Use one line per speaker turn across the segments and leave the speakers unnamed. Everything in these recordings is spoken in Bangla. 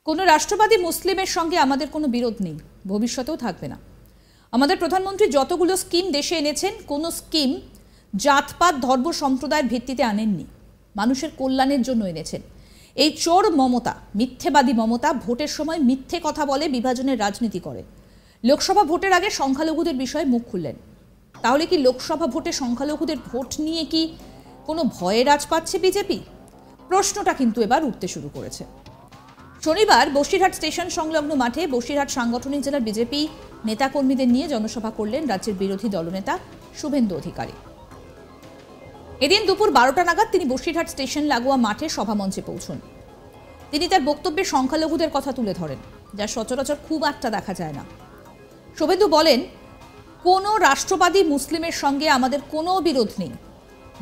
কোনো রাষ্ট্রবাদী মুসলিমের সঙ্গে আমাদের কোনো বিরোধ নেই, ভবিষ্যতেও থাকবে না। আমাদের প্রধানমন্ত্রী যতগুলো স্কিম দেশে এনেছেন, কোনো স্কিম জাতপাত ধর্ম সম্প্রদায়ের ভিত্তিতে আনেননি, মানুষের কল্যাণের জন্য এনেছেন। এই চোর মমতা, মিথ্যেবাদী মমতা ভোটের সময় মিথ্যে কথা বলে, বিভাজনের রাজনীতি করে। লোকসভা ভোটের আগে সংখ্যালঘুদের বিষয়ে মুখ খুললেন। তাহলে কি লোকসভা ভোটে সংখ্যালঘুদের ভোট নিয়ে কি কোনো ভয়ে রাজ পাচ্ছে বিজেপি? প্রশ্নটা কিন্তু এবার উঠতে শুরু করেছে। শনিবার বসিরহাট স্টেশন সংলগ্ন মাঠে বসিরহাট সাংগঠনিক জেলার বিজেপি নেতাকর্মীদের নিয়ে জনসভা করলেন রাজ্যের বিরোধী দলনেতা শুভেন্দু অধিকারী। এদিন দুপুর 12টা নাগাদ তিনি বসিরহাট স্টেশন লাগোয়া মাঠে সভামঞ্চে পৌঁছন। তিনি তার বক্তব্যে সংখ্যালঘুদের কথা তুলে ধরেন, যা সচরাচর খুব একটা দেখা যায় না। শুভেন্দু বলেন, কোনো রাষ্ট্রবাদী মুসলিমের সঙ্গে আমাদের কোনো বিরোধ নেই,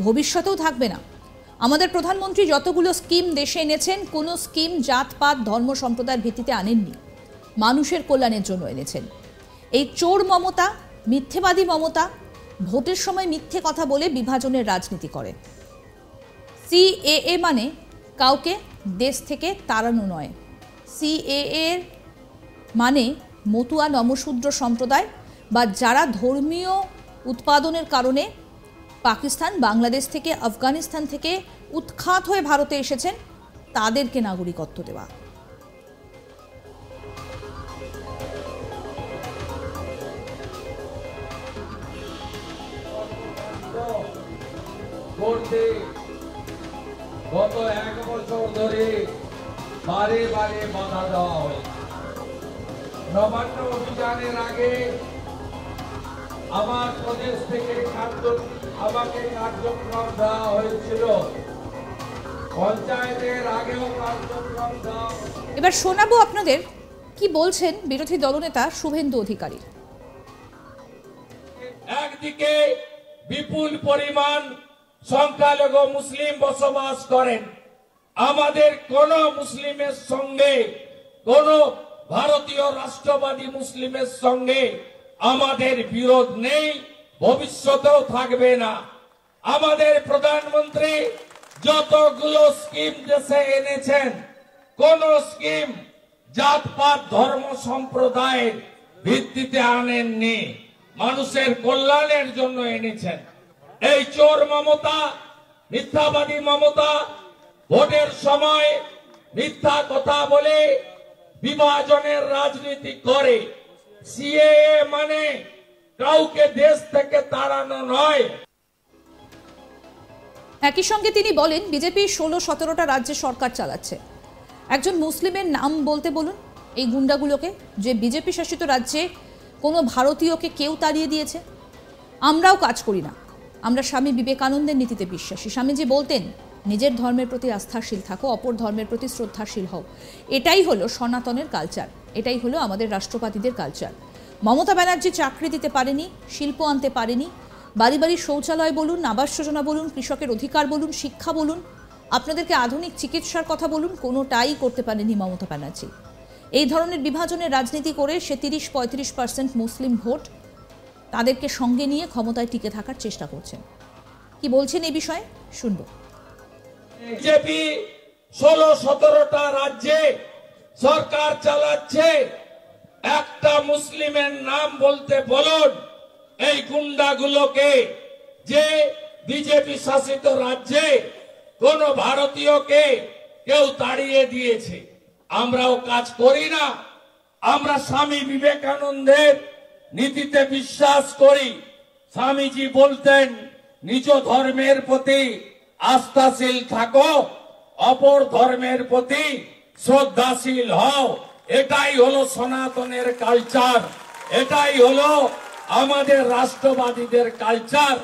ভবিষ্যতেও থাকবে না। আমাদের প্রধানমন্ত্রী যতগুলো স্কিম দেশে এনেছেন, কোনো স্কিম জাতপাত ধর্ম সম্প্রদায়ের ভিত্তিতে আনেননি, মানুষের কল্যাণের জন্য এনেছেন। এই চোর মমতা, মিথ্যেবাদী মমতা ভোটের সময় মিথ্যে কথা বলে বিভাজনের রাজনীতি করে। সিএএ মানে কাউকে দেশ থেকে তাড়ানো নয়। সিএএ মানে মতুয়া নমশূদ্র সম্প্রদায় বা যারা ধর্মীয় উৎপাদনের কারণে পাকিস্তান, বাংলাদেশ থেকে, আফগানিস্তান থেকে উৎখাত হয়ে ভারতে এসেছেন, তাদেরকে নাগরিকত্ব দেওয়া।
গত 1 বছর ধরে বারে বারে বাধা দেওয়া হয়। নবান্ন অভিযানের আগে আমার প্রদেশ থেকে আমাকে কার্যক্রম দেওয়া হয়েছিল, পঞ্চায়েতের আগেও কার্যক্রম দেওয়া।
এবার শোনাবো আপনাদের কি বলছেন বিরোধী দলনেতা শুভেন্দু অধিকারী।
একদিকে বিপুল পরিমাণ সংখ্যালঘু মুসলিম বসবাস করেন। আমাদের কোন মুসলিমের সঙ্গে, কোন ভারতীয় রাষ্ট্রবাদী মুসলিমের সঙ্গে আমাদের বিরোধ নেই, ভবিষ্যতেও থাকবে না। আমাদের প্রধানমন্ত্রী যতগুলো স্কিম দেশে এনেছেন, কোন স্কিম জাতপাত ধর্ম সম্প্রদায়ের ভিত্তিতে আনেননি, মানুষের কল্যাণের জন্য এনেছেন। এই চোর মমতা, মিথ্যাবাদী মমতা ভোটের সময় মিথ্যা কথা বলে বিভাজনের রাজনীতি করে। সিএএ মানে কাউকে দেশ থেকে তাড়ানো নয়।
একই সঙ্গে তিনি বলেন, বিজেপি 16-17টা রাজ্যে সরকার চালাচ্ছে। একজন মুসলিমের নাম বলতে বলুন এই গুন্ডাগুলোকে, যে বিজেপি শাসিত রাজ্যে কোনো ভারতীয়কে কেউ তাড়িয়ে দিয়েছে। আমরাও কাজ করি না, আমরা স্বামী বিবেকানন্দের নীতিতে বিশ্বাসী। স্বামীজি বলতেন, নিজের ধর্মের প্রতি আস্থাশীল থাকো, অপর ধর্মের প্রতি শ্রদ্ধাশীল হও। এটাই হলো সনাতনের কালচার, এটাই হলো আমাদের রাষ্ট্রবাদীদের কালচার। মমতা ব্যানার্জি চাকরি দিতে পারেনি, শিল্প আনতে পারেনি, বাড়ি বাড়ি শৌচালয় বলুন, আবাস যোজনা বলুন, কৃষকের অধিকার বলুন, শিক্ষা বলুন, আপনাদেরকে আধুনিক চিকিৎসার কথা বলুন, কোনোটাই করতে পারেনি মমতা ব্যানার্জি। এই ধরনের বিভাজনের রাজনীতি করে সে 30-35% মুসলিম ভোট তাদেরকে সঙ্গে নিয়ে ক্ষমতায় টিকে থাকার চেষ্টা করছেন। কি বলছেন এই বিষয়ে শুনবো।
বিজেপি 16-17টা রাজ্যে সরকার চালাচ্ছে, একটা মুসলিমের নাম বলতে বলুন এই গুন্ডাগুলোকে, যে বিজেপি শাসিত রাজ্যে কোন ভারতীয়কে কেউ তাড়িয়ে দিয়েছে। আমরাও কাজ করি না, আমরা স্বামী বিবেকানন্দের নীতিতে বিশ্বাস করি। স্বামীজি বলতেন, নিজ ধর্মের প্রতি আস্থাশীল থাকো, অপর ধর্মের প্রতি শ্রদ্ধাশীল হও। এটাই হলো সনাতনের কালচার, এটাই হলো আমাদের রাষ্ট্রবাদীদের কালচার।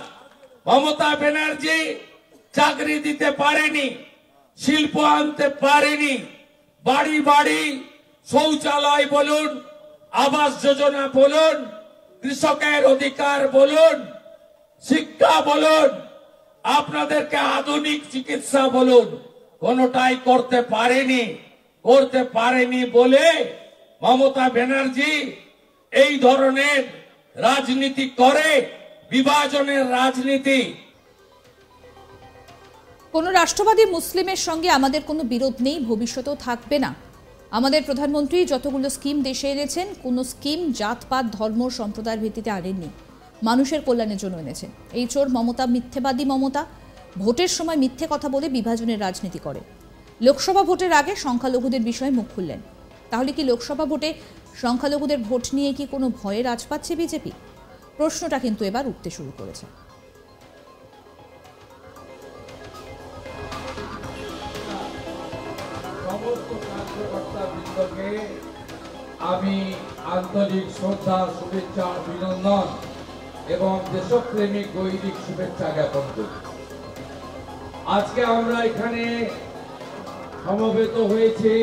মমতা ব্যানার্জি চাকরি দিতে পারেনি, শিল্প আনতে পারেনি, বাড়ি বাড়ি শৌচালয় বলুন, আবাস যোজনা বলুন, কৃষকের অধিকার বলুন, শিক্ষা বলুন, আপনাদেরকে আধুনিক চিকিৎসা বলুন, কোনটাই করতে পারেনি বলে মমতা ব্যানার্জি এই ধরনের রাজনীতি করে, বিভাজনের রাজনীতি।
কোনো রাষ্ট্রবাদী মুসলিমের সঙ্গে আমাদের কোনো বিরোধ নেই, ভবিষ্যতেও থাকবে না। আমাদের প্রধানমন্ত্রী যতগুলো স্কিম দেশে এনেছেন কোনো স্কিম জাতপাত ধর্ম সম্প্রদায়ের ভিত্তিতে আনেননি, মানুষের কল্যাণের জন্য এনেছেন। এই চোর মমতা, মিথ্যেবাদী মমতা, ভোটের সময় মিথ্যে কথা বলে বিভাজনের রাজনীতি করে। লোকসভা ভোটের আগে সংখ্যালঘুদের বিষয়ে মুখ খুললেন। তাহলে কি লোকসভা ভোটে সংখ্যালঘুদের ভোট নিয়ে কি কোনো ভয়ে রাজ পাচ্ছে বিজেপি? প্রশ্নটা কিন্তু এবার উঠতে শুরু করেছে।
সমস্ত কার্যকর্তাবৃন্দকে আমি আন্তরিক শ্রদ্ধা, শুভেচ্ছা, অভিনন্দন এবং দেশপ্রেমিক গৈরিক শুভেচ্ছা জ্ঞাপন করি। আজকে আমরা এখানে সমবেত হয়েছি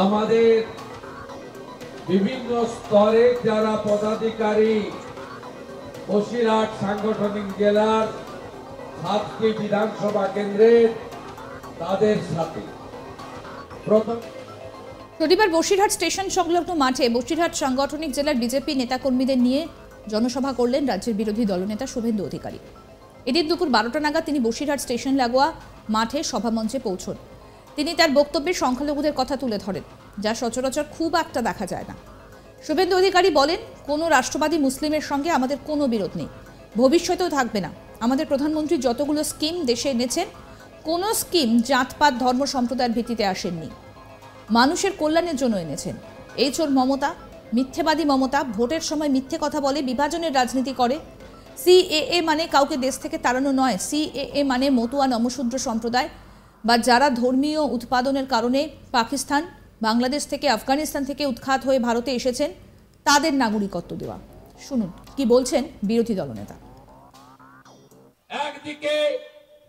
আমাদের বিভিন্ন স্তরে যারা পদাধিকারী, বসিরহাট সাংগঠনিক জেলার 7টি বিধানসভা কেন্দ্রের তাদের সাথে।
শনিবার বসিরহাট স্টেশন সংলগ্ন মাঠে বসিরহাট সাংগঠনিক জেলার বিজেপি নেতাকর্মীদের নিয়ে জনসভা করলেন রাজ্যের বিরোধী দলনেতা শুভেন্দু অধিকারী। এদিন দুপুর 12টা নাগাদ তিনি বসিরহাট স্টেশন লাগোয়া মাঠে সভামঞ্চে পৌঁছন। তিনি তার বক্তব্যে সংখ্যালঘুদের কথা তুলে ধরেন, যা সচরাচর খুব একটা দেখা যায় না। শুভেন্দু অধিকারী বলেন, কোনো রাষ্ট্রবাদী মুসলিমের সঙ্গে আমাদের কোনো বিরোধ নেই, ভবিষ্যতেও থাকবে না। আমাদের প্রধানমন্ত্রী যতগুলো স্কিম দেশে এনেছেন কোনো স্কিম জাতপাত ধর্ম সম্প্রদায়ের ভিত্তিতে আসেননি, মানুষের কল্যাণের জন্য এনেছেন। এই চোর মমতা, মিথ্যেবাদী মমতা, ভোটের সময় মিথ্যে কথা বলে বিভাজনের রাজনীতি করে। সিএএ মানে কাউকে দেশ থেকে তাড়ানো নয়। সিএএ মানে মতুয়া নমশূদ্র সম্প্রদায় বা যারা ধর্মীয় উৎপাদনের কারণে পাকিস্তান, বাংলাদেশ থেকে, আফগানিস্তান থেকে উৎখাত হয়ে ভারতে এসেছেন, তাদের নাগরিকত্ব দেওয়া। শুনুন কি বলছেন বিরোধী দলনেতা।
একদিকে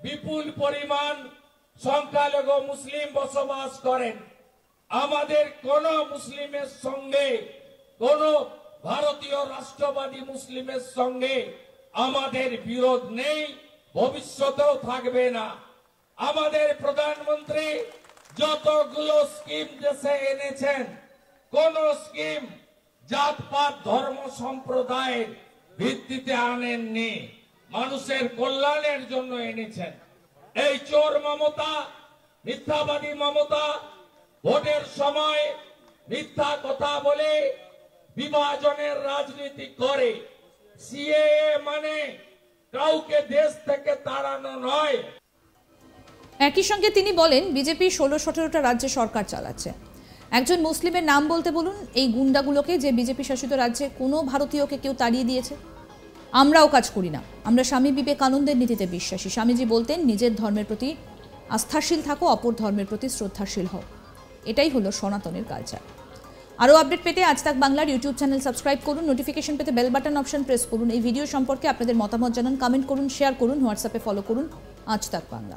বিপুল পরিমাণ সংখ্যালঘু মুসলিম বসবাস করেন। আমাদের কোন মুসলিমের সঙ্গে, কোন ভারতীয় রাষ্ট্রবাদী মুসলিমের সঙ্গে আমাদের বিরোধ নেই, ভবিষ্যতেও থাকবে না। আমাদের প্রধানমন্ত্রী যতগুলো স্কিম দেশে এনেছেন কোন স্কিম জাতপাত ধর্ম সম্প্রদায়ের ভিত্তিতে আনেননি, মানুষের কল্যাণের জন্য এনেছেন। এই চোর মমতা, মিথ্যাবাদী মমতা ভোটের সময় মিথ্যা কথা বলে বিভাজনের রাজনীতি করে। সিএএ মানে কাউকে দেশ থেকে তাড়ানো নয়।
একই সঙ্গে তিনি বলেন, বিজেপি 16-17টা রাজ্যে সরকার চালাচ্ছে। একজন মুসলিমের নাম বলতে বলুন এই গুন্ডাগুলোকে, যে বিজেপি শাসিত রাজ্যে কোনো ভারতীয়কে কেউ তাড়িয়ে দিয়েছে। আমরাও কাজ করি না, আমরা স্বামী বিবেকানন্দের নীতিতে বিশ্বাসী। স্বামীজি বলতেন, নিজের ধর্মের প্রতি আস্থাশীল থাকো, অপর ধর্মের প্রতি শ্রদ্ধাশীল হও। এটাই হলো সনাতনের কালচার। আরও আপডেট পেতে আজ তাক বাংলার ইউটিউব চ্যানেল সাবস্ক্রাইব করুন, নোটিফিকেশন পেতে বেল বাটন অপশন প্রেস করুন। এই ভিডিও সম্পর্কে আপনাদের মতামত জানান, কমেন্ট করুন, শেয়ার করুন, হোয়াটসঅ্যাপে ফলো করুন আজ তাক বাংলা।